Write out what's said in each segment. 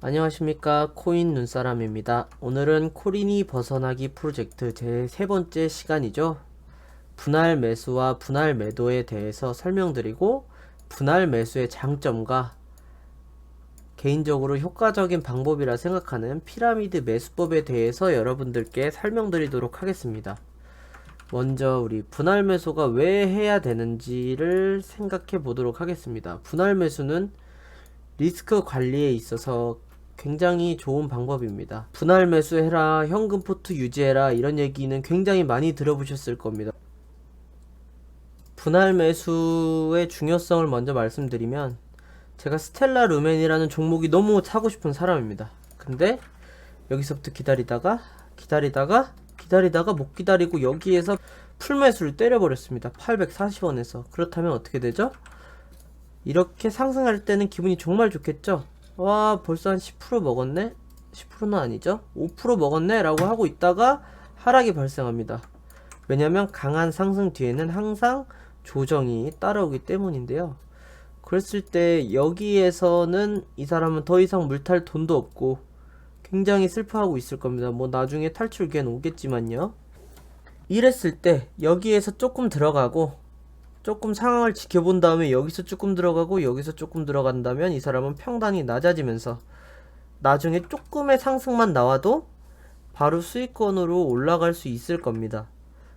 안녕하십니까, 코인 눈사람입니다. 오늘은 코린이 벗어나기 프로젝트 제 세 번째 시간이죠. 분할 매수와 분할 매도에 대해서 설명드리고, 분할 매수의 장점과 개인적으로 효과적인 방법이라 생각하는 피라미드 매수법에 대해서 여러분들께 설명드리도록 하겠습니다. 먼저 우리 분할 매수가 왜 해야 되는지를 생각해 보도록 하겠습니다. 분할 매수는 리스크 관리에 있어서 굉장히 좋은 방법입니다. 분할 매수해라, 현금 포트 유지해라, 이런 얘기는 굉장히 많이 들어보셨을 겁니다. 분할 매수의 중요성을 먼저 말씀드리면, 제가 스텔라 루멘이라는 종목이 너무 사고 싶은 사람입니다. 근데 여기서부터 기다리다가 못 기다리고 여기에서 풀매수를 때려버렸습니다. 840원에서. 그렇다면 어떻게 되죠? 이렇게 상승할 때는 기분이 정말 좋겠죠? 와, 벌써 한 10% 먹었네? 10%는 아니죠? 5% 먹었네? 라고 하고 있다가 하락이 발생합니다. 왜냐면 강한 상승 뒤에는 항상 조정이 따라오기 때문인데요. 그랬을 때 여기에서는 이 사람은 더 이상 물탈 돈도 없고 굉장히 슬퍼하고 있을 겁니다. 뭐 나중에 탈출 기회는 오겠지만요. 이랬을 때 여기에서 조금 들어가고 조금 상황을 지켜본 다음에 여기서 조금 들어가고 여기서 조금 들어간다면 이 사람은 평단이 낮아지면서 나중에 조금의 상승만 나와도 바로 수익권으로 올라갈 수 있을 겁니다.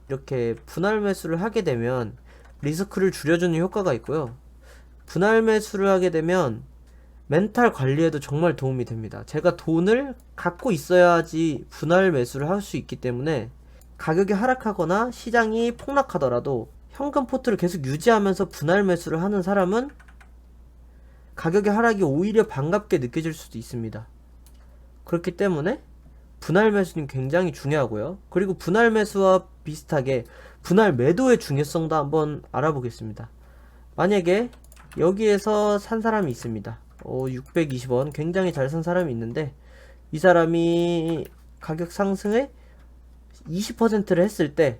이렇게 분할 매수를 하게 되면 리스크를 줄여주는 효과가 있고요. 분할 매수를 하게 되면 멘탈 관리에도 정말 도움이 됩니다. 제가 돈을 갖고 있어야지 분할 매수를 할 수 있기 때문에 가격이 하락하거나 시장이 폭락하더라도 현금 포트를 계속 유지하면서 분할 매수를 하는 사람은 가격의 하락이 오히려 반갑게 느껴질 수도 있습니다. 그렇기 때문에 분할 매수는 굉장히 중요하고요. 그리고 분할 매수와 비슷하게 분할 매도의 중요성도 한번 알아보겠습니다. 만약에 여기에서 산 사람이 있습니다. 620원 굉장히 잘 산 사람이 있는데 이 사람이 가격 상승에 20%를 했을 때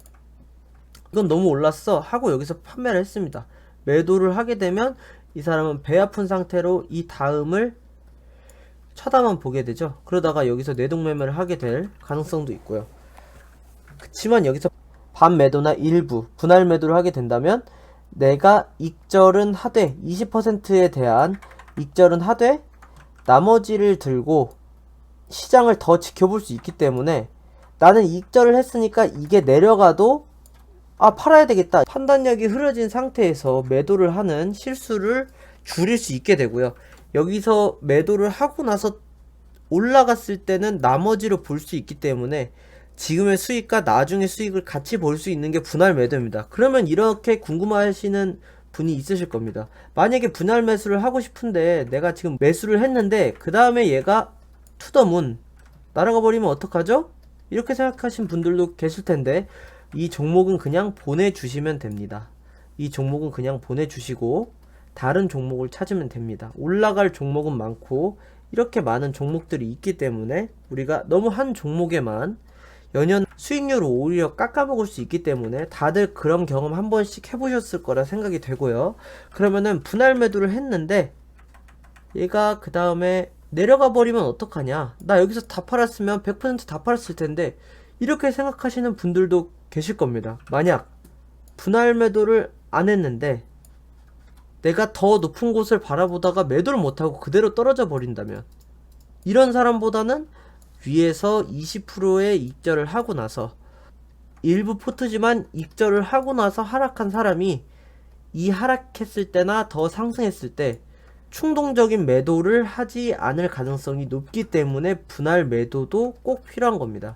이건 너무 올랐어 하고 여기서 판매를 했습니다. 매도를 하게 되면 이 사람은 배 아픈 상태로 이 다음을 쳐다만 보게 되죠. 그러다가 여기서 내동매매를 하게 될 가능성도 있고요. 그치만 여기서 반매도나 일부 분할 매도를 하게 된다면 내가 익절은 하되 20%에 대한 익절은 하되 나머지를 들고 시장을 더 지켜볼 수 있기 때문에 나는 익절을 했으니까 이게 내려가도 팔아야 되겠다 판단력이 흐려진 상태에서 매도를 하는 실수를 줄일 수 있게 되고요. 여기서 매도를 하고 나서 올라갔을 때는 나머지로 볼 수 있기 때문에 지금의 수익과 나중의 수익을 같이 볼 수 있는 게 분할 매도입니다. 그러면 이렇게 궁금하시는 분이 있으실 겁니다. 만약에 분할 매수를 하고 싶은데 내가 지금 매수를 했는데 그 다음에 얘가 투더문 날아가 버리면 어떡하죠? 이렇게 생각하신 분들도 계실 텐데 이 종목은 그냥 보내주시면 됩니다. 이 종목은 그냥 보내주시고 다른 종목을 찾으면 됩니다. 올라갈 종목은 많고 이렇게 많은 종목들이 있기 때문에 우리가 너무 한 종목에만 연연 수익률을 오히려 깎아먹을 수 있기 때문에 다들 그런 경험 한 번씩 해보셨을 거라 생각이 되고요. 그러면은 분할 매도를 했는데 얘가 그 다음에 내려가 버리면 어떡하냐, 나 여기서 다 팔았으면 100% 다 팔았을 텐데 이렇게 생각하시는 분들도 계실 겁니다. 만약 분할 매도를 안 했는데 내가 더 높은 곳을 바라보다가 매도를 못하고 그대로 떨어져 버린다면 이런 사람보다는 위에서 20%의 익절을 하고 나서 일부 포트지만 익절을 하고 나서 하락한 사람이 이 하락했을 때나 더 상승했을 때 충동적인 매도를 하지 않을 가능성이 높기 때문에 분할 매도도 꼭 필요한 겁니다.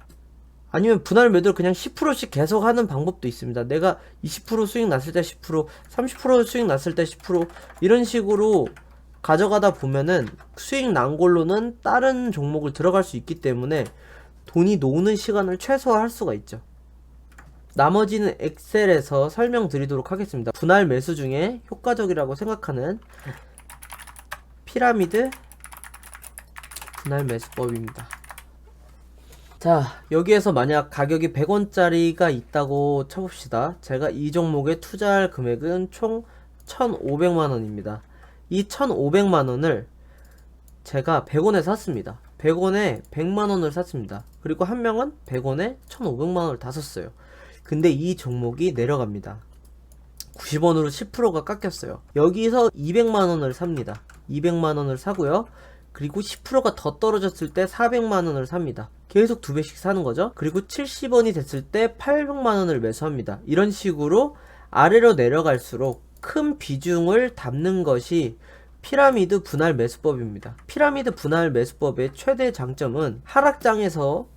아니면 분할 매도를 그냥 10%씩 계속 하는 방법도 있습니다. 내가 20% 수익 났을 때 10%, 30% 수익 났을 때 10% 이런 식으로 가져가다 보면은 수익 난 걸로는 다른 종목을 들어갈 수 있기 때문에 돈이 노는 시간을 최소화할 수가 있죠. 나머지는 엑셀에서 설명드리도록 하겠습니다. 분할 매수 중에 효과적이라고 생각하는 피라미드 분할 매수법입니다. 자, 여기에서 만약 가격이 100원짜리가 있다고 쳐봅시다. 제가 이 종목에 투자할 금액은 총 1,500만원입니다. 이 1,500만원을 제가 100원에 샀습니다. 100원에 100만원을 샀습니다. 그리고 한 명은 100원에 1500만원을 다 썼어요. 근데 이 종목이 내려갑니다. 90원으로 10%가 깎였어요. 여기서 200만원을 삽니다. 200만원을 사고요. 그리고 10%가 더 떨어졌을 때 400만원을 삽니다. 계속 2배씩 사는 거죠. 그리고 70원이 됐을 때 800만원을 매수합니다. 이런 식으로 아래로 내려갈수록 큰 비중을 담는 것이 피라미드 분할 매수법입니다. 피라미드 분할 매수법의 최대 장점은 하락장에서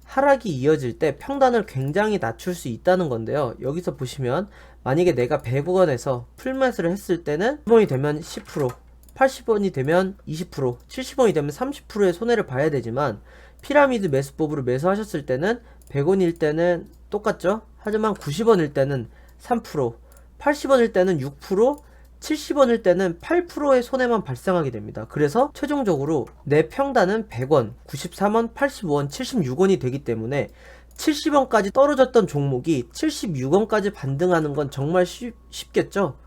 하락이 이어질 때 평단을 굉장히 낮출 수 있다는 건데요. 여기서 보시면 만약에 내가 100원에서 풀매수를 했을 때는 10원이 되면 10%, 80원이 되면 20%, 70원이 되면 30%의 손해를 봐야 되지만 피라미드 매수법으로 매수하셨을 때는 100원일 때는 똑같죠. 하지만 90원일 때는 3%, 80원일 때는 6%, 70원일 때는 8%의 손해만 발생하게 됩니다. 그래서 최종적으로 내 평단은 100원, 93원, 85원, 76원이 되기 때문에 70원까지 떨어졌던 종목이 76원까지 반등하는 건 정말 쉽겠죠?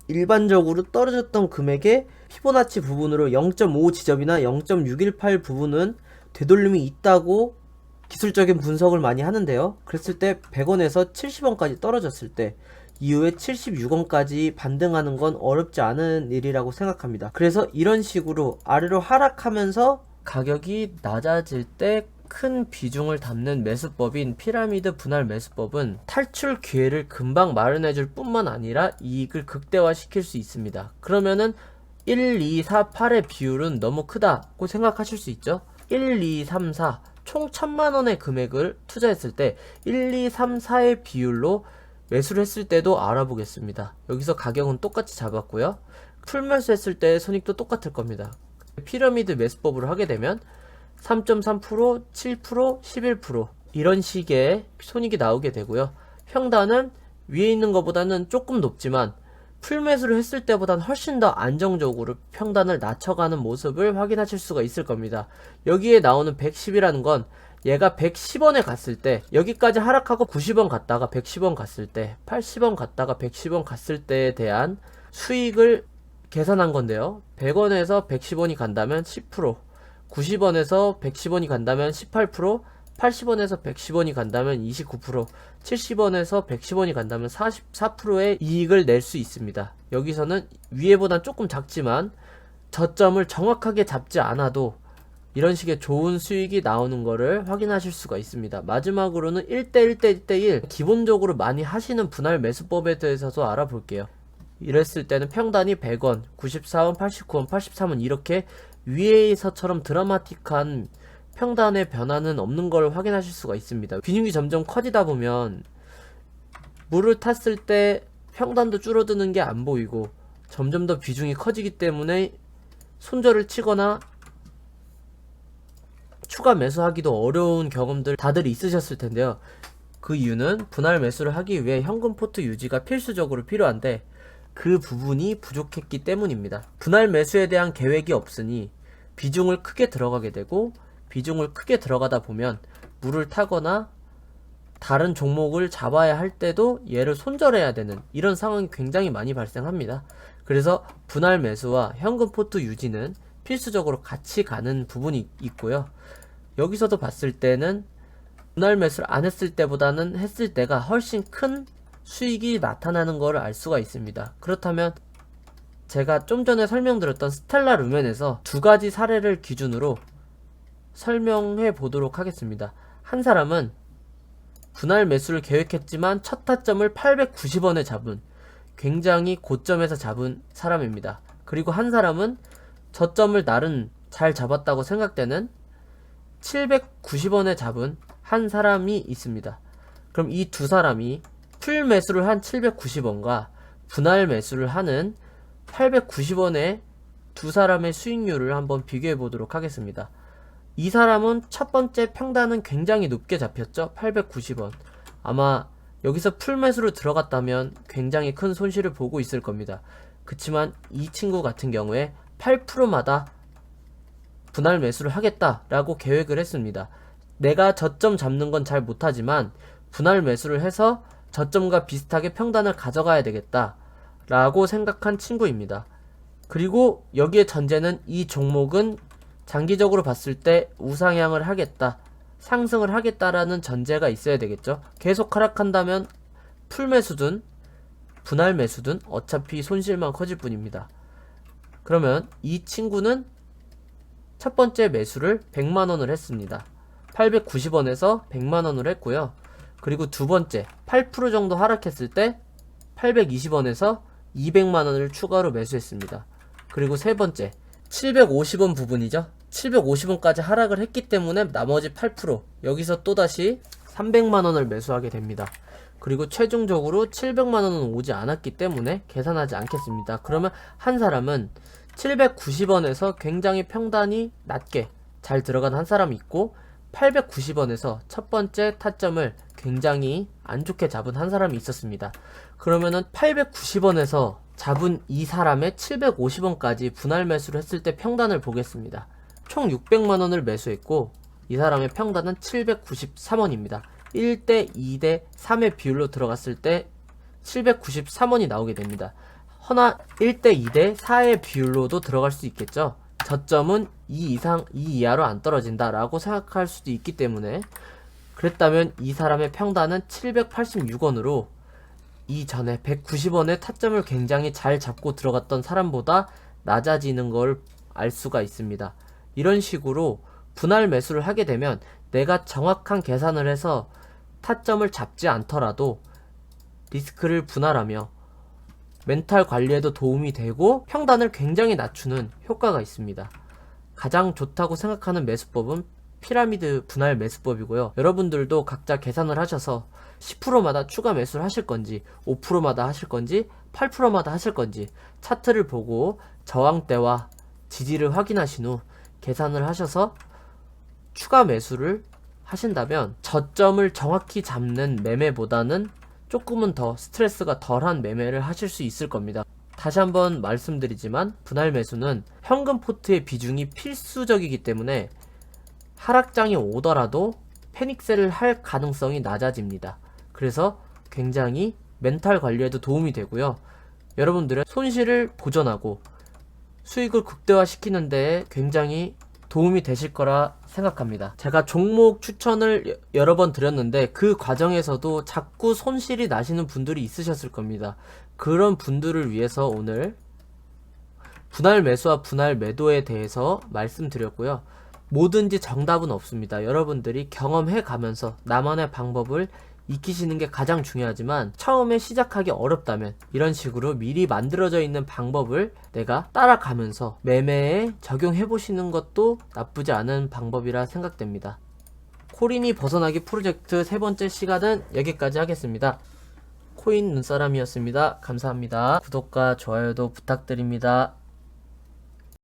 일반적으로 떨어졌던 금액의 피보나치 부분으로 0.5 지점이나 0.618 부분은 되돌림이 있다고 기술적인 분석을 많이 하는데요. 그랬을 때 100원에서 70원까지 떨어졌을 때 이후에 76원까지 반등하는 건 어렵지 않은 일이라고 생각합니다. 그래서 이런 식으로 아래로 하락하면서 가격이 낮아질 때 큰 비중을 담는 매수법인 피라미드 분할 매수법은 탈출 기회를 금방 마련해줄 뿐만 아니라 이익을 극대화시킬 수 있습니다. 그러면은 1, 2, 4, 8의 비율은 너무 크다고 생각하실 수 있죠. 1, 2, 3, 4 총 1000만원의 금액을 투자했을 때 1, 2, 3, 4의 비율로 매수를 했을 때도 알아보겠습니다. 여기서 가격은 똑같이 잡았고요. 풀매수 했을 때 손익도 똑같을 겁니다. 피라미드 매수법으로 하게 되면 3.3%, 7%, 11% 이런 식의 손익이 나오게 되고요. 평단은 위에 있는 것보다는 조금 높지만 풀매수를 했을 때보다는 훨씬 더 안정적으로 평단을 낮춰가는 모습을 확인하실 수가 있을 겁니다. 여기에 나오는 110이라는 건 얘가 110원에 갔을 때 여기까지 하락하고 90원 갔다가 110원 갔을 때 80원 갔다가 110원 갔을 때에 대한 수익을 계산한 건데요. 100원에서 110원이 간다면 10%, 90원에서 110원이 간다면 18%, 80원에서 110원이 간다면 29%, 70원에서 110원이 간다면 44%의 이익을 낼 수 있습니다. 여기서는 위에보단 조금 작지만 저점을 정확하게 잡지 않아도 이런 식의 좋은 수익이 나오는 거를 확인하실 수가 있습니다. 마지막으로는 1대1대1대1 기본적으로 많이 하시는 분할 매수법에 대해서도 알아볼게요. 이랬을 때는 평단이 100원, 94원, 89원, 83원 이렇게 위에서처럼 드라마틱한 평단의 변화는 없는 걸 확인하실 수가 있습니다. 비중이 점점 커지다 보면 물을 탔을 때 평단도 줄어드는 게 안 보이고 점점 더 비중이 커지기 때문에 손절을 치거나 추가 매수하기도 어려운 경험들 다들 있으셨을 텐데요. 그 이유는 분할 매수를 하기 위해 현금 포트 유지가 필수적으로 필요한데 그 부분이 부족했기 때문입니다. 분할 매수에 대한 계획이 없으니 비중을 크게 들어가게 되고 비중을 크게 들어가다 보면 물을 타거나 다른 종목을 잡아야 할 때도 얘를 손절해야 되는 이런 상황이 굉장히 많이 발생합니다. 그래서 분할 매수와 현금 포트 유지는 필수적으로 같이 가는 부분이 있고요. 여기서도 봤을 때는 분할 매수를 안 했을 때보다는 했을 때가 훨씬 큰 수익이 나타나는 것을 알 수가 있습니다. 그렇다면 제가 좀 전에 설명드렸던 스텔라 루멘에서 두 가지 사례를 기준으로 설명해 보도록 하겠습니다. 한 사람은 분할 매수를 계획했지만 첫 타점을 890원에 잡은 굉장히 고점에서 잡은 사람입니다. 그리고 한 사람은 저점을 나름 잘 잡았다고 생각되는 790원에 잡은 한 사람이 있습니다. 그럼 이 두 사람이 풀 매수를 한 790원과 분할 매수를 하는 890원의 두 사람의 수익률을 한번 비교해 보도록 하겠습니다. 이 사람은 첫 번째 평단은 굉장히 높게 잡혔죠. 890원. 아마 여기서 풀 매수로 들어갔다면 굉장히 큰 손실을 보고 있을 겁니다. 그치만 이 친구 같은 경우에 8%마다 분할 매수를 하겠다라고 계획을 했습니다. 내가 저점 잡는 건 잘 못하지만 분할 매수를 해서 저점과 비슷하게 평단을 가져가야 되겠다 라고 생각한 친구입니다. 그리고 여기에 전제는 이 종목은 장기적으로 봤을 때 우상향을 하겠다, 상승을 하겠다라는 전제가 있어야 되겠죠. 계속 하락한다면 풀매수든 분할 매수든 어차피 손실만 커질 뿐입니다. 그러면 이 친구는 첫 번째 매수를 100만원을 했습니다. 890원에서 100만원을 했고요. 그리고 두 번째 8% 정도 하락했을 때 820원에서 200만원을 추가로 매수했습니다. 그리고 세 번째 750원 부분이죠. 750원까지 하락을 했기 때문에 나머지 8% 여기서 또다시 300만원을 매수하게 됩니다. 그리고 최종적으로 700만원은 오지 않았기 때문에 계산하지 않겠습니다. 그러면 한 사람은 790원에서 굉장히 평단이 낮게 잘 들어간 한 사람이 있고 890원에서 첫 번째 타점을 굉장히 안 좋게 잡은 한 사람이 있었습니다. 그러면은 890원에서 잡은 이 사람의 750원까지 분할 매수를 했을 때 평단을 보겠습니다. 총 600만원을 매수했고 이 사람의 평단은 793원입니다. 1대 2대 3의 비율로 들어갔을 때 793원이 나오게 됩니다. 허나 1대 2대 4의 비율로도 들어갈 수 있겠죠. 저점은 2 이하로 안 떨어진다 라고 생각할 수도 있기 때문에, 그랬다면 이 사람의 평단은 786원으로 이전에 190원의 타점을 굉장히 잘 잡고 들어갔던 사람보다 낮아지는 걸 알 수가 있습니다. 이런 식으로 분할 매수를 하게 되면 내가 정확한 계산을 해서 타점을 잡지 않더라도 리스크를 분할하며 멘탈 관리에도 도움이 되고 평단을 굉장히 낮추는 효과가 있습니다. 가장 좋다고 생각하는 매수법은 피라미드 분할 매수법이고요. 여러분들도 각자 계산을 하셔서 10%마다 추가 매수를 하실 건지 5%마다 하실 건지 8%마다 하실 건지 차트를 보고 저항대와 지지를 확인하신 후 계산을 하셔서 추가 매수를 하신다면 저점을 정확히 잡는 매매보다는 조금은 더 스트레스가 덜한 매매를 하실 수 있을 겁니다. 다시 한번 말씀드리지만 분할 매수는 현금 포트의 비중이 필수적이기 때문에 하락장이 오더라도 패닉셀을 할 가능성이 낮아집니다. 그래서 굉장히 멘탈 관리에도 도움이 되고요. 여러분들의 손실을 보전하고 수익을 극대화시키는 데에 굉장히 도움이 되실 거라 생각합니다. 제가 종목 추천을 여러 번 드렸는데 그 과정에서도 자꾸 손실이 나시는 분들이 있으셨을 겁니다. 그런 분들을 위해서 오늘 분할 매수와 분할 매도에 대해서 말씀드렸고요. 뭐든지 정답은 없습니다. 여러분들이 경험해 가면서 나만의 방법을 익히시는 게 가장 중요하지만 처음에 시작하기 어렵다면 이런 식으로 미리 만들어져 있는 방법을 내가 따라가면서 매매에 적용해 보시는 것도 나쁘지 않은 방법이라 생각됩니다. 코린이 벗어나기 프로젝트 세 번째 시간은 여기까지 하겠습니다. 코인 눈사람이었습니다. 감사합니다. 구독과 좋아요도 부탁드립니다.